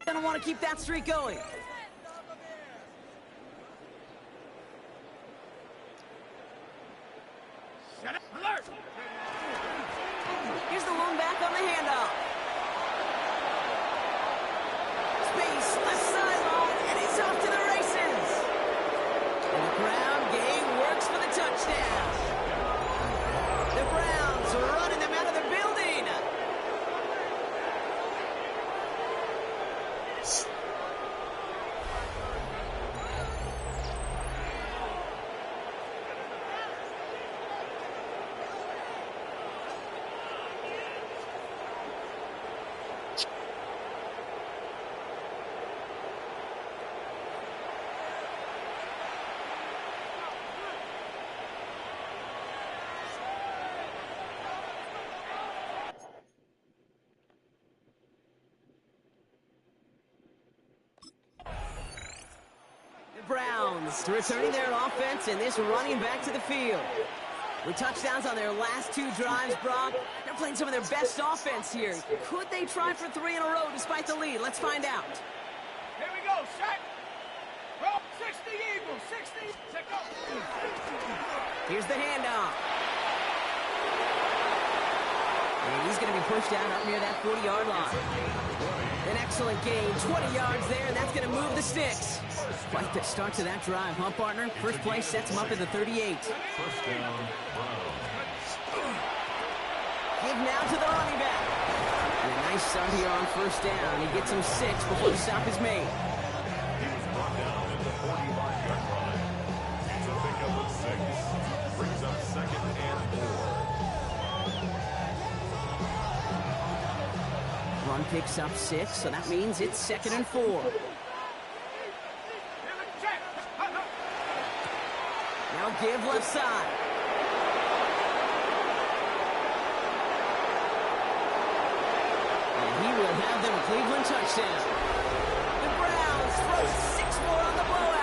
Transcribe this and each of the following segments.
Gonna want to keep that streak going. Shut up, alert! Here's the lone back on the handoff. Space, left sideline, and he's off to the races. And the ground game works for the touchdown. The Browns are running them out of the building. Browns returning their offense and this running back to the field. With touchdowns on their last two drives, Brock, they're playing some of their best offense here. Could they try for 3 in a row despite the lead? Let's find out. Here we go, set. Roll, 60 Eagles, 60. Set, go. Here's the handoff. And he's going to be pushed out up near that 40-yard line. An excellent gain, 20 yards there, and that's going to move the sticks. Quite the start to that drive, huh, partner? First play sets him up at the 38. First down, Browns. Give now to the running back. And a nice start here on first down. He gets him 6 before the stop is made. He was brought down at the 45-yard line. It's a pickup of 6. Brings up second and 4. Run picks up 6, so that means it's second and 4. Now give left side. And he will have them a Cleveland touchdown. The Browns throw 6 more on the blowout.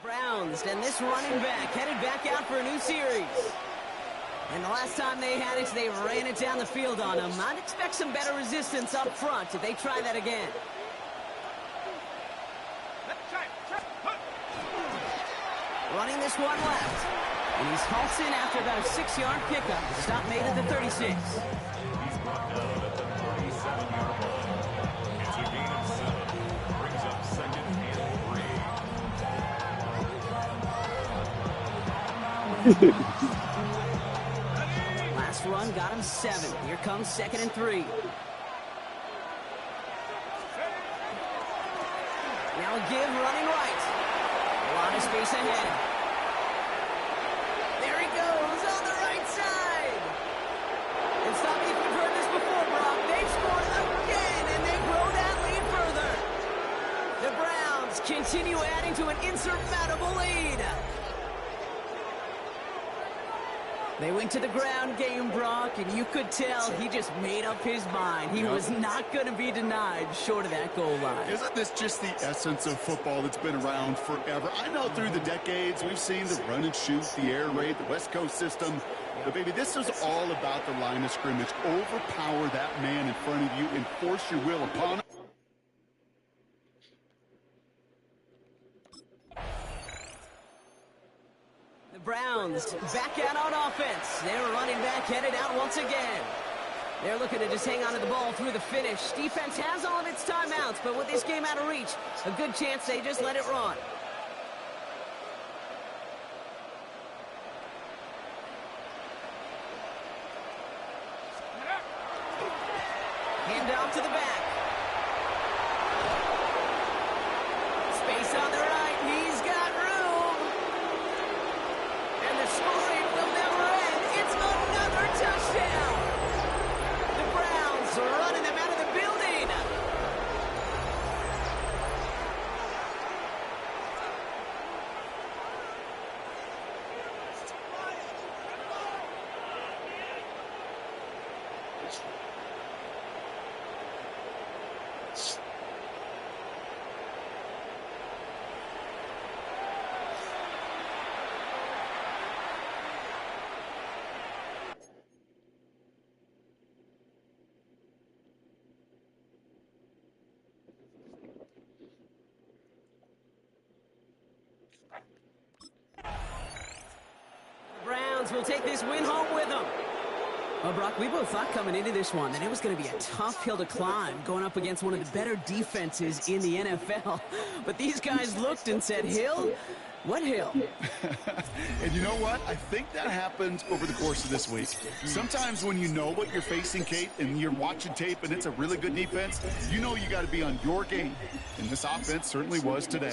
Browns, and this running back headed back out for a new series. And the last time they had it, they ran it down the field on him. I'd expect some better resistance up front if they try that again. Running this one left. And he's halted after about a 6-yard pickup. Stop made at the 36. He's brought down at the 37-yard line. It's a gain of 7. Brings up second and 3. Last run got him 7. Here comes second and 3. Now give running right. A lot of space ahead. There he goes on the right side. And stop me if you've heard this before, Brock. They've scored again, and they grow that lead further. The Browns continue adding to an insurmountable lead. They went to the ground game, Brock, and you could tell he just made up his mind. He was not going to be denied short of that goal line. Isn't this just the essence of football that's been around forever? I know through the decades we've seen the run and shoot, the air raid, the West Coast system. But, baby, this is all about the line of scrimmage. Overpower that man in front of you and force your will upon him. Browns back out on offense. They're running back headed out once again. They're looking to just hang on to the ball through the finish. Defense has all of its timeouts, but with this game out of reach, a good chance they just let it run. Hand off to the back. Space on the right. He's got room. And the scoring will never end. It's another touchdown. The Browns are running them out of the building. Browns will take this win home with them. Well, Brock, we both thought coming into this one that it was going to be a tough hill to climb going up against one of the better defenses in the NFL. But these guys looked and said, hill? What hill? And you know what? I think that happened over the course of this week. Sometimes when you know what you're facing, Kate, and you're watching tape and it's a really good defense, you know you got to be on your game. And this offense certainly was today.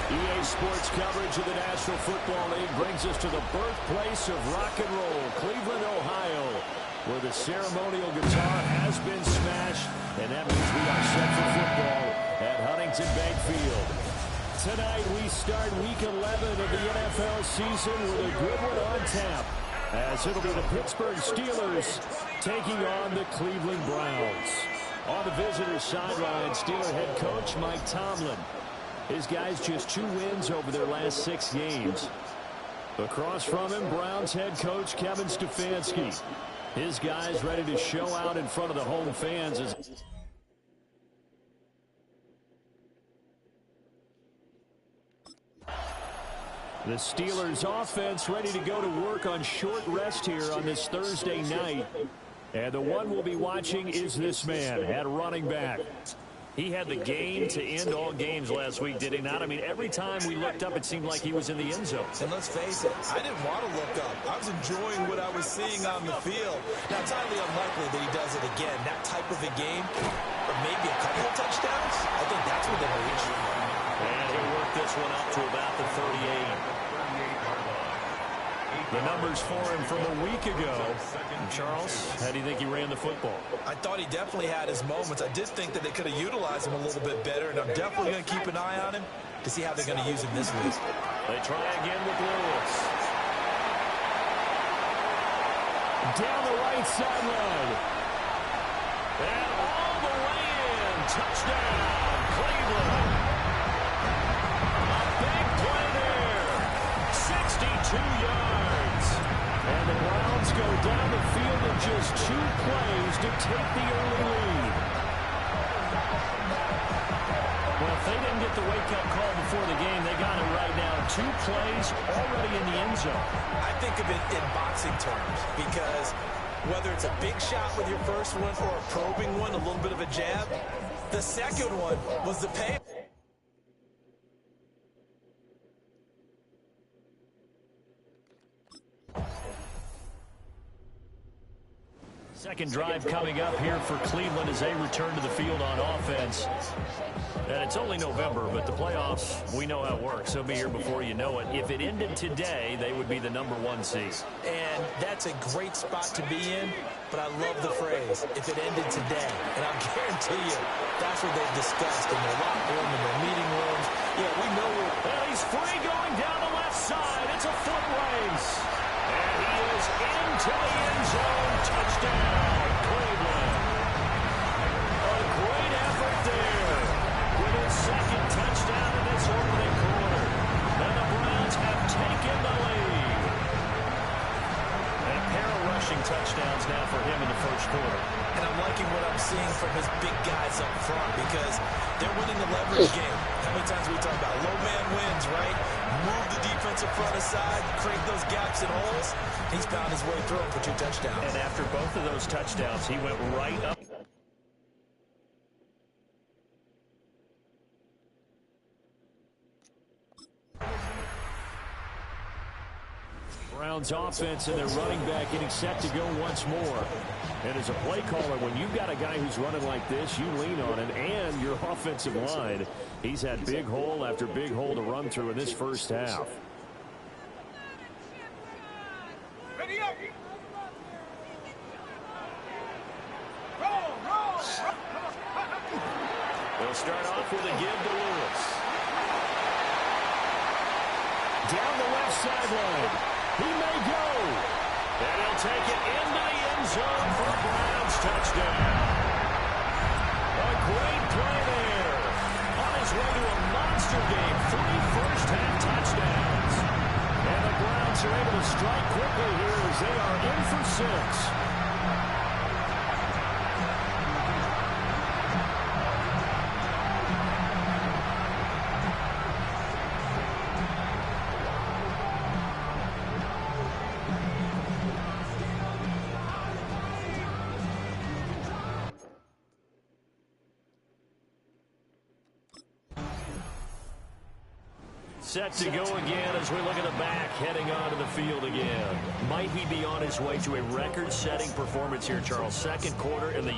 EA Sports coverage of the National Football League brings us to the birthplace of rock and roll, Cleveland, Ohio, where the ceremonial guitar has been smashed, and that means we are set for football at Huntington Bank Field. Tonight we start Week 11 of the NFL season with a good one on tap, as it'll be the Pittsburgh Steelers taking on the Cleveland Browns. On the visitor's sideline, Steeler head coach Mike Tomlin. His guys just 2 wins over their last 6 games. Across from him, Browns head coach Kevin Stefanski. His guys ready to show out in front of the home fans. The Steelers offense ready to go to work on short rest here on this Thursday night. And the one we'll be watching is this man at running back. He had the game to end all games last week, did he not? I mean, every time we looked up, it seemed like he was in the end zone. And let's face it, I didn't want to look up. I was enjoying what I was seeing on the field. Now, it's highly unlikely that he does it again. That type of a game, or maybe a couple of touchdowns, I think that's within reach. And he'll work this one up to about the 38. The numbers for him from a week ago. And Charles, how do you think he ran the football? I thought he definitely had his moments. I did think that they could have utilized him a little bit better, and I'm definitely going to keep an eye on him to see how they're going to use him this week. They try again with Lewis. Down the right sideline. And all the way in. Touchdown, Cleveland. A big play there. 62 yards. And the Browns go down the field in just 2 plays to take the early lead. Well, they didn't get the wake-up call before the game, they got it right now. 2 plays already in the end zone. I think of it in boxing terms because whether it's a big shot with your first one or a probing one, a little bit of a jab, the second one was the pay. Second drive coming up here for Cleveland as they return to the field on offense. And it's only November, but the playoffs, we know how it works. They'll be here before you know it. If it ended today, they would be the #1 seed. And that's a great spot to be in, but I love the phrase, if it ended today. And I'll guarantee you, that's what they've discussed in their locker room, in their meeting rooms. Yeah, we know and he's free going down the left side. It's a foot race. And he is into the end zone. Touchdown, Cleveland. A great effort there with his second touchdown in this opening quarter. And the Browns have taken the lead. And a pair of rushing touchdowns now for him in the first quarter. And I'm liking what I'm seeing from his big guys up front because they're winning the leverage game. How many times we talk about low man wins, right? Move the defensive front aside, create those gaps and holes. He's found his way through for 2 touchdowns. And after both of those touchdowns, he went right up. Browns offense and their running back getting set to go once more. And as a play caller, when you've got a guy who's running like this, you lean on him and your offensive line. He's had big hole after big hole to run through in this first half. Ready up. Roll, roll. They'll start off with a give to Lewis. Down the left sideline. He may go. And he'll take it into the end zone for a Browns touchdown. A great play there. On his way to a monster game. 3 first-half touchdowns. And the Browns are able to strike quickly here as they are in for 6. Set to go again as we look at the back heading onto the field again. Might he be on his way to a record-setting performance here, Charles? Second quarter in the